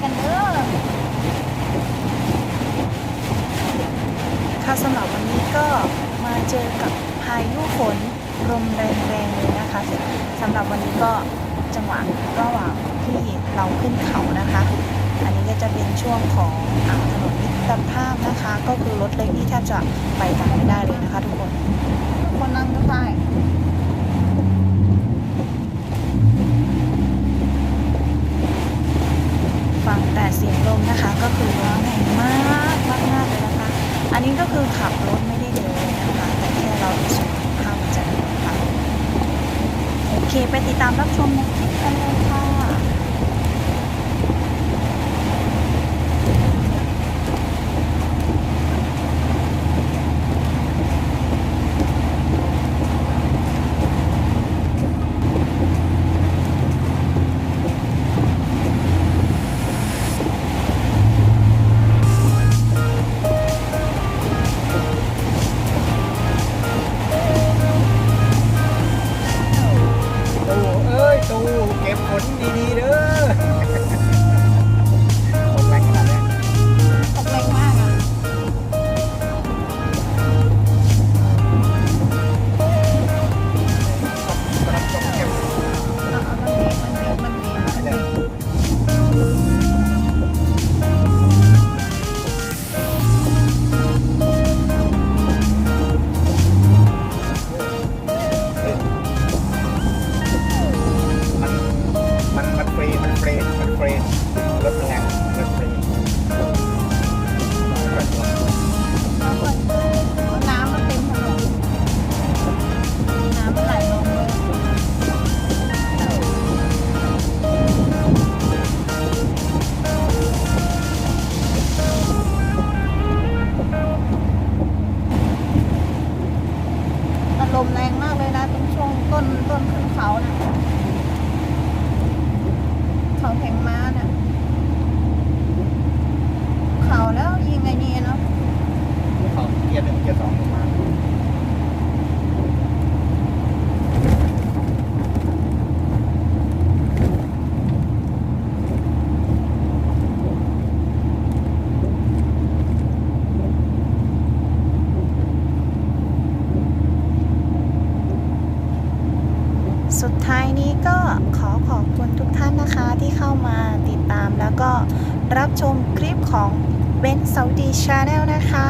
กันเด้อค่ะสำหรับวันนี้ก็มาเจอกับพายุฝนลมแรงๆเลยนะคะสำหรับวันนี้ก็จังหวะระหว่างที่เราขึ้นเขานะคะอันนี้ก็จะเป็นช่วงของถนนมิตรภาพนะคะก็คือรถเล็กนี่แทบจะไปกันไม่ได้เลยนะคะทุกคนนั่งก็ได้ฟังแต่เสียงลมนะคะก็คือร้อนแรงมากมากเลยนะคะอันนี้ก็คือขับรถไม่ได้เร็วเลยนะคะแต่แค่เราสูงข้ามจะค่ะโอเคไปติดตามรับชมในคลิปกันเลยค่ะตู้เก็บผลดีๆเด้อตกแรงขนาดนี้ตกแรงมากอ่ะมันเฟรนรถแรงรถเฟรนน้ำมันเต็มถนนน้ำมันไหลลงเลยลมแรงมากเลยนะตรงช่วงต้นขึ้นเขาน่ะเขาแข็งม้าน่ะเขาแล้วยิงไงนี่เนาะเขาเกียร์ 1 เกียร์ 2ลงมาสุดท้ายนี้ก็ขอบคุณทุกท่านนะคะที่เข้ามาติดตามแล้วก็รับชมคลิปของเบนซ์ซาอุดีชาแนลนะคะ